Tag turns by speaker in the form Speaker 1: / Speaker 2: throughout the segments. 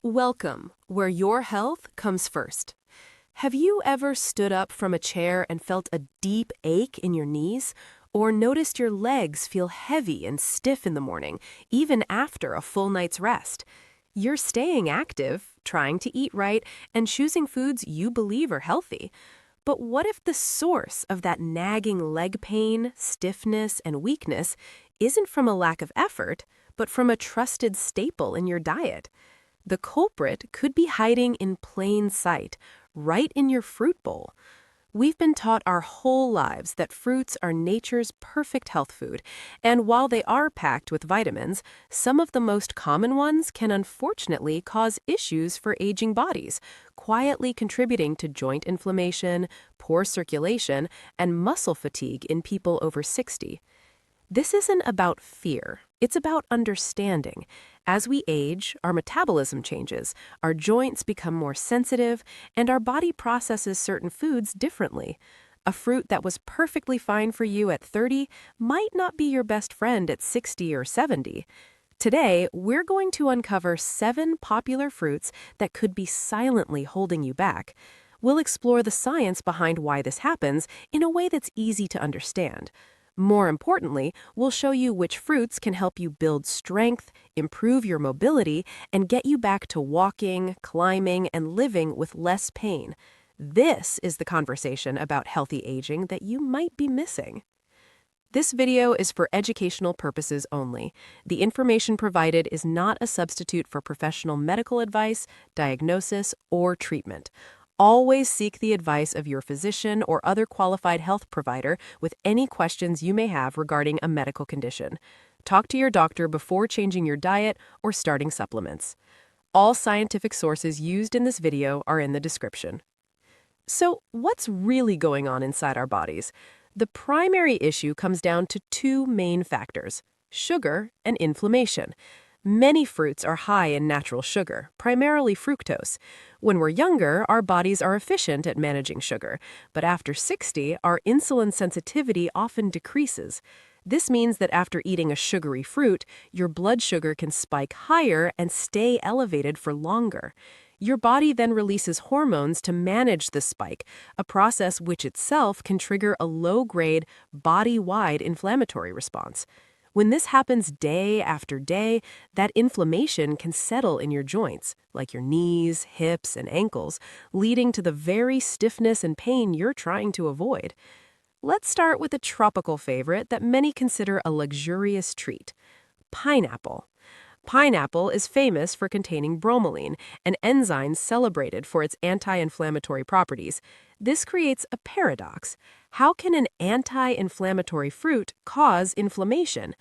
Speaker 1: Welcome, where your health comes first. Have you ever stood up from a chair and felt a deep ache in your knees? Or noticed your legs feel heavy and stiff in the morning, even after a full night's rest? You're staying active, trying to eat right, and choosing foods you believe are healthy. But what if the source of that nagging leg pain, stiffness, and weakness isn't from a lack of effort, but from a trusted staple in your diet? The culprit could be hiding in plain sight, right in your fruit bowl. We've been taught our whole lives that fruits are nature's perfect health food, and while they are packed with vitamins, some of the most common ones can unfortunately cause issues for aging bodies, quietly contributing to joint inflammation, poor circulation, and muscle fatigue in people over 60. This isn't about fear, it's about understanding. As we age, our metabolism changes, our joints become more sensitive, and our body processes certain foods differently. A fruit that was perfectly fine for you at 30 might not be your best friend at 60 or 70. Today, we're going to uncover 7 popular fruits that could be silently holding you back. We'll explore the science behind why this happens in a way that's easy to understand. More importantly, we'll show you which fruits can help you build strength, improve your mobility, and get you back to walking, climbing, and living with less pain. This is the conversation about healthy aging that you might be missing. This video is for educational purposes only. The information provided is not a substitute for professional medical advice, diagnosis, or treatment. Always seek the advice of your physician or other qualified health provider with any questions you may have regarding a medical condition. Talk to your doctor before changing your diet or starting supplements. All scientific sources used in this video are in the description. So, what's really going on inside our bodies? The primary issue comes down to 2 main factors: sugar and inflammation. Many fruits are high in natural sugar, primarily fructose. When we're younger, our bodies are efficient at managing sugar, but after 60, our insulin sensitivity often decreases. This means that after eating a sugary fruit, your blood sugar can spike higher and stay elevated for longer. Your body then releases hormones to manage the spike, a process which itself can trigger a low-grade, body-wide inflammatory response. When this happens day after day, that inflammation can settle in your joints, like your knees, hips, and ankles, leading to the very stiffness and pain you're trying to avoid. Let's start with a tropical favorite that many consider a luxurious treat: pineapple. Pineapple is famous for containing bromelain, an enzyme celebrated for its anti-inflammatory properties. This creates a paradox. How can an anti-inflammatory fruit cause inflammation?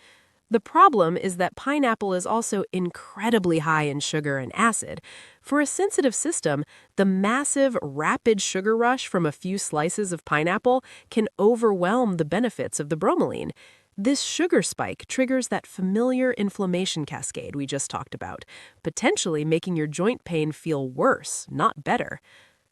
Speaker 1: The problem is that pineapple is also incredibly high in sugar and acid. For a sensitive system, the massive, rapid sugar rush from a few slices of pineapple can overwhelm the benefits of the bromelain. This sugar spike triggers that familiar inflammation cascade we just talked about, potentially making your joint pain feel worse, not better.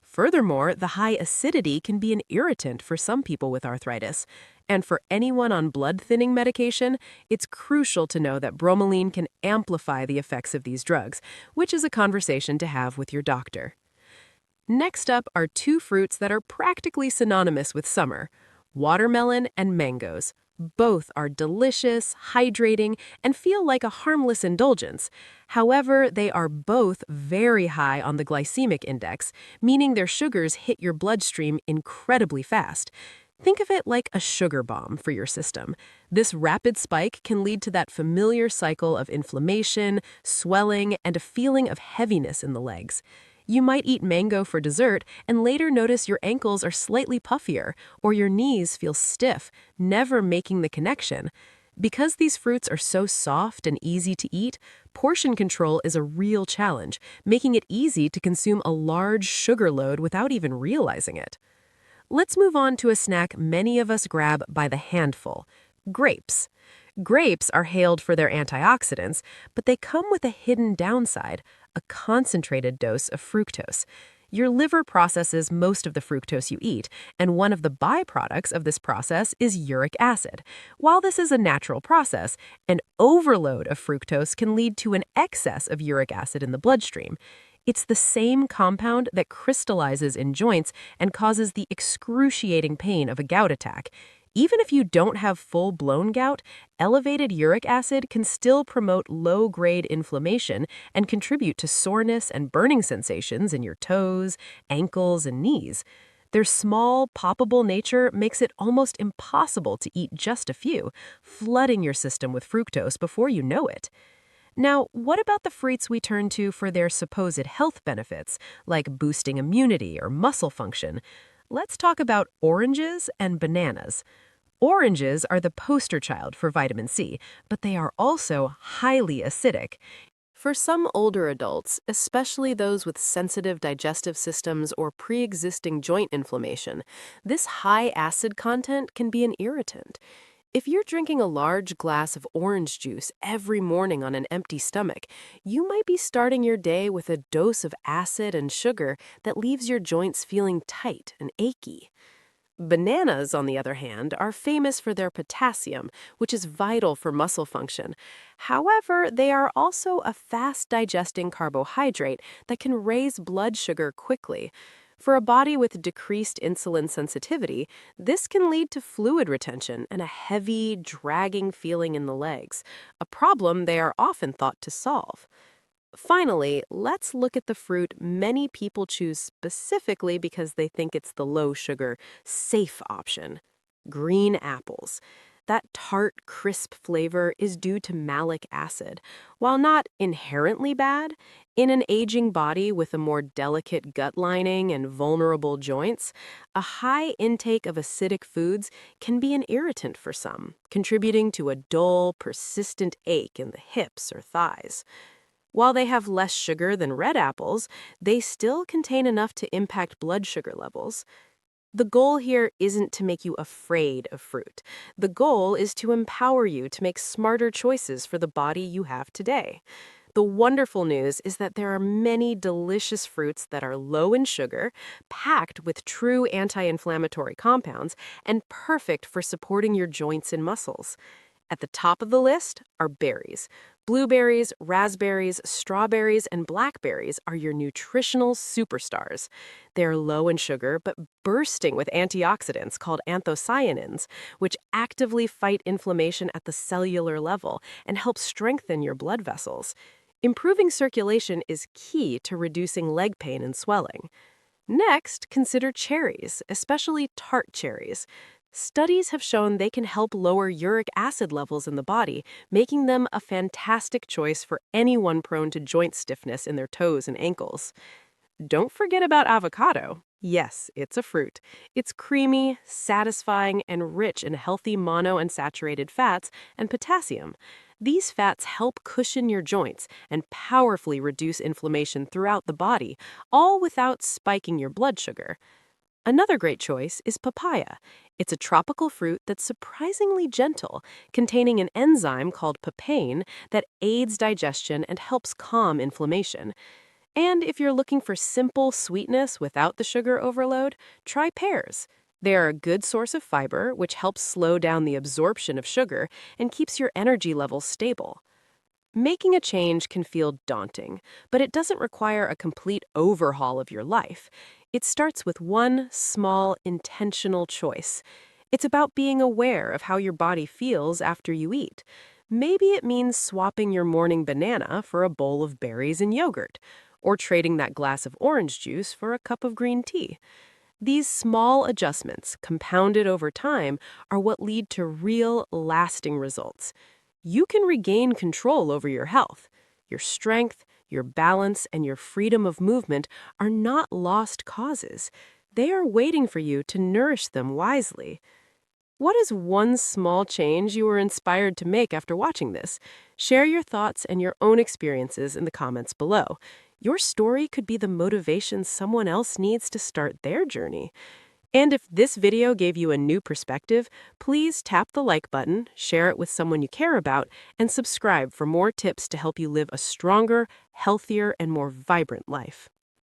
Speaker 1: Furthermore, the high acidity can be an irritant for some people with arthritis. And for anyone on blood-thinning medication, it's crucial to know that bromelain can amplify the effects of these drugs, which is a conversation to have with your doctor. Next up are 2 fruits that are practically synonymous with summer: watermelon and mangoes. Both are delicious, hydrating, and feel like a harmless indulgence. However, they are both very high on the glycemic index, meaning their sugars hit your bloodstream incredibly fast. Think of it like a sugar bomb for your system. This rapid spike can lead to that familiar cycle of inflammation, swelling, and a feeling of heaviness in the legs. You might eat mango for dessert and later notice your ankles are slightly puffier or your knees feel stiff, never making the connection. Because these fruits are so soft and easy to eat, portion control is a real challenge, making it easy to consume a large sugar load without even realizing it. Let's move on to a snack many of us grab by the handful: grapes. Grapes are hailed for their antioxidants, but they come with a hidden downside: a concentrated dose of fructose. Your liver processes most of the fructose you eat, and one of the byproducts of this process is uric acid. While this is a natural process, an overload of fructose can lead to an excess of uric acid in the bloodstream. It's the same compound that crystallizes in joints and causes the excruciating pain of a gout attack. Even if you don't have full-blown gout, elevated uric acid can still promote low-grade inflammation and contribute to soreness and burning sensations in your toes, ankles, and knees. Their small, poppable nature makes it almost impossible to eat just a few, flooding your system with fructose before you know it. Now, what about the fruits we turn to for their supposed health benefits, like boosting immunity or muscle function? Let's talk about oranges and bananas. Oranges are the poster child for vitamin C, but they are also highly acidic. For some older adults, especially those with sensitive digestive systems or pre-existing joint inflammation, this high acid content can be an irritant. If you're drinking a large glass of orange juice every morning on an empty stomach, you might be starting your day with a dose of acid and sugar that leaves your joints feeling tight and achy. Bananas, on the other hand, are famous for their potassium, which is vital for muscle function. However, they are also a fast-digesting carbohydrate that can raise blood sugar quickly. For a body with decreased insulin sensitivity, this can lead to fluid retention and a heavy, dragging feeling in the legs, a problem they are often thought to solve. Finally, let's look at the fruit many people choose specifically because they think it's the low-sugar, safe option: green apples. That tart, crisp flavor is due to malic acid. While not inherently bad, in an aging body with a more delicate gut lining and vulnerable joints, a high intake of acidic foods can be an irritant for some, contributing to a dull, persistent ache in the hips or thighs. While they have less sugar than red apples, they still contain enough to impact blood sugar levels. The goal here isn't to make you afraid of fruit. The goal is to empower you to make smarter choices for the body you have today. The wonderful news is that there are many delicious fruits that are low in sugar, packed with true anti-inflammatory compounds, and perfect for supporting your joints and muscles. At the top of the list are berries. Blueberries, raspberries, strawberries, and blackberries are your nutritional superstars. They're low in sugar but bursting with antioxidants called anthocyanins, which actively fight inflammation at the cellular level and help strengthen your blood vessels. Improving circulation is key to reducing leg pain and swelling. Next, consider cherries, especially tart cherries. Studies have shown they can help lower uric acid levels in the body, making them a fantastic choice for anyone prone to joint stiffness in their toes and ankles. Don't forget about avocado. Yes, it's a fruit. It's creamy, satisfying, and rich in healthy monounsaturated fats and potassium. These fats help cushion your joints and powerfully reduce inflammation throughout the body, all without spiking your blood sugar. Another great choice is papaya. It's a tropical fruit that's surprisingly gentle, containing an enzyme called papain that aids digestion and helps calm inflammation. And if you're looking for simple sweetness without the sugar overload, try pears. They are a good source of fiber, which helps slow down the absorption of sugar and keeps your energy levels stable. Making a change can feel daunting, but it doesn't require a complete overhaul of your life. It starts with one small, intentional choice. It's about being aware of how your body feels after you eat. Maybe it means swapping your morning banana for a bowl of berries and yogurt, or trading that glass of orange juice for a cup of green tea. These small adjustments, compounded over time, are what lead to real, lasting results. You can regain control over your health. Your strength, your balance, and your freedom of movement are not lost causes. They are waiting for you to nourish them wisely. What is one small change you were inspired to make after watching this? Share your thoughts and your own experiences in the comments below. Your story could be the motivation someone else needs to start their journey. And if this video gave you a new perspective, please tap the like button, share it with someone you care about, and subscribe for more tips to help you live a stronger, healthier, and more vibrant life.